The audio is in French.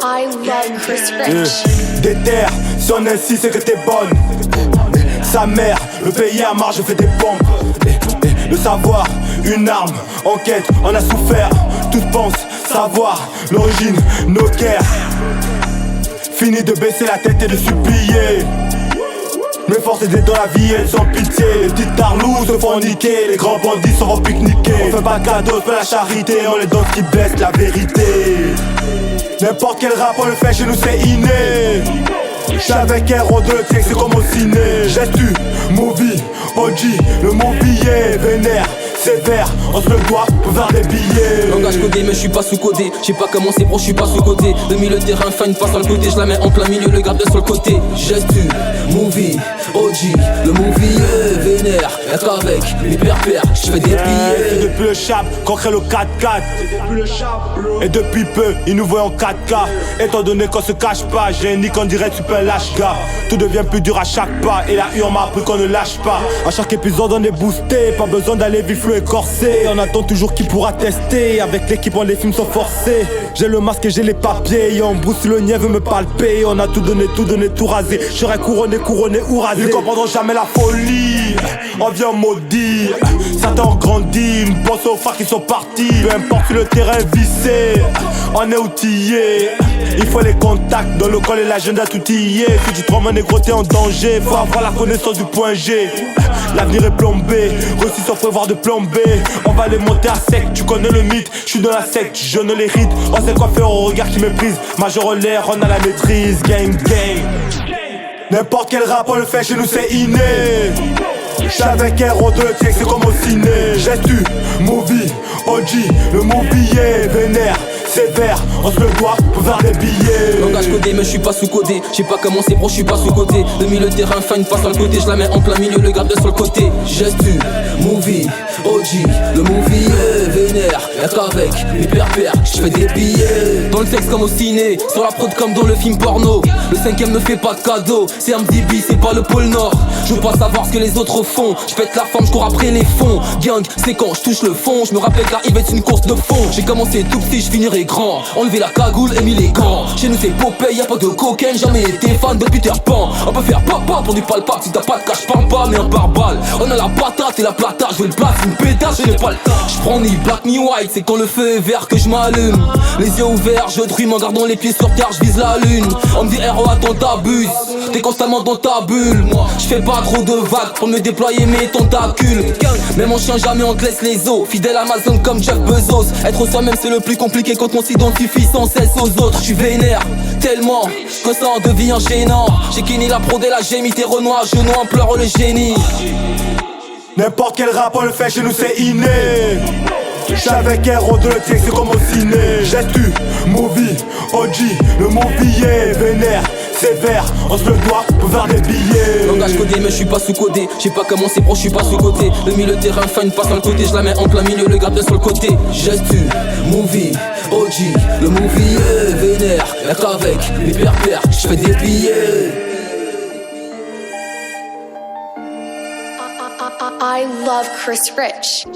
I love Chris Rich. Déterre, si on insiste c'est que t'es bonne. Sa mère, le pays à marge, je fais des pompes. Le savoir, une arme, enquête, on a souffert. Tous pensent savoir l'origine, nos guerres. Fini de baisser la tête et de supplier. Mes forces aider dans la vie, elles sont pitié. Les petites tarlous se font niquer, les grands bandits s'en vont pique-niquer. On fait pas cadeau, on fait la charité, on les donne ce qui blesse la vérité. N'importe quel rap on le fait chez nous c'est inné. J'suis avec héros de le texte c'est comme au ciné. Gestu, movie, OG, le mot billet, vénère, sévère, on se le doit pour faire des billets. Langage codé mais j'suis pas sous-codé. J'sais pas commencé bro, j'suis pas sous-codé. Le milieu de terrain, fin une passe sur le côté. J'la mets en plein milieu, le garde sur le côté. Gestu, movie, OG, le movie, vénère. Y'a qu'avec mes pères, j'fais des billets. C'est depuis le chap qu'on crée le 4-4. Et depuis peu, ils nous voient en 4K. Étant donné qu'on se cache pas, j'ai un nick on dirait super lâche gars. Tout devient plus dur à chaque pas. Et la U on m'a appris qu'on ne lâche pas. À chaque épisode on est boosté. Pas besoin d'aller vif flou et corsé. On attend toujours qui pourra tester. Avec l'équipe on les films sont forcés. J'ai le masque et j'ai les papiers. Et on Bruce le niais veut me palper. On a tout donné, tout rasé. J'serai couronné ou rasé. Ils comprendront jamais la folie. On vient maudit. Certains ont grandi. Une pense aux frères qui sont partis. Peu importe si le terrain est vissé, on est outillé. Il faut les contacts dans le col et l'agenda tout y est. Si tu te remets négro t'es en danger. Faut avoir la connaissance du point G. L'avenir est plombé, reçu sans prévoir de plomber. On va les monter à sec, tu connais le mythe. J'suis dans la secte, je ne les ride. On sait quoi faire au regard qui méprise. Major l'air, on a la maîtrise. Gang gang. N'importe quel rap on le fait chez nous c'est inné. J'suis avec héros de le texte c'est comme au ciné. Gestu, movie, OG, le mot billet, vénère, sévère, on se le doit pour faire des billets. Langage codé mais j'suis pas sous-codé. J'sais pas commencé bro, j'suis pas sous-côté. Le milieu de terrain, fin une passe sur le côté. J'la mets en plein milieu, le garde sur le côté. Gestu, movie, OG, le movie, vénère. Y'a qu'avec mes pères, j'fais des billets. Dans le sexe comme au ciné, sur la prod comme dans le film porno. Le 5ème ne fait pas de cadeau, c'est MDB, c'est pas le pôle Nord. Je veux pas savoir ce que les autres font. J'pète la forme, j'cours après les fonds. Gang, c'est quand j'touche le fond. J'me rappelle que la Yves est une course de fond. J'ai commencé tout petit, j'finirai grand. Enlever la cagoule et mis les gants. Chez nous c'est Popeye, y'a pas de cocaine. Jamais été fan de Peter Pan. On peut faire papa pour du palpable. Si t'as pas de cash, parle pas, mais un pare-balles. On a la patate et la plata. J'veux le place, une pétasse, je n'ai pas le temps. J'prends ni black ni white, c'est quand le feu est vert que j'm'allume. Les yeux ouverts, je drume en gardant les pieds sur terre, j'vise la lune. On me dit héros, attends t'abuses. T'es constamment dans ta bulle. Moi, j'fais pas trop de vagues pour me déployer mes tentacules. Même en chien, jamais on te laisse les os. Fidèle Amazon comme Jeff Bezos. Être soi-même c'est le plus compliqué quand on s'identifie sans cesse aux autres. J'suis vénère tellement que ça en devient gênant. J'ai Kenny la prod et la gémie, tes renois à genoux en pleurant le génie. N'importe quel rap on le fait chez nous c'est inné. J'suis avec héros de le texte c'est comme au ciné. Gestu, movie, OG, le mot billet, vénère, sévère, on se le doit pour faire des billets. Langage codé mais j'suis pas sous-codé. J'sais pas commencé bro, j'suis pas sous-côté. Le milieu de terrain, fin une passe sur le côté. J'la mets en plein milieu, le garde sur le côté. Gestu, movie, OG, le movie, vénère. Y'a qu'avec mes pères, j'fais des billets. I love Chris Rich.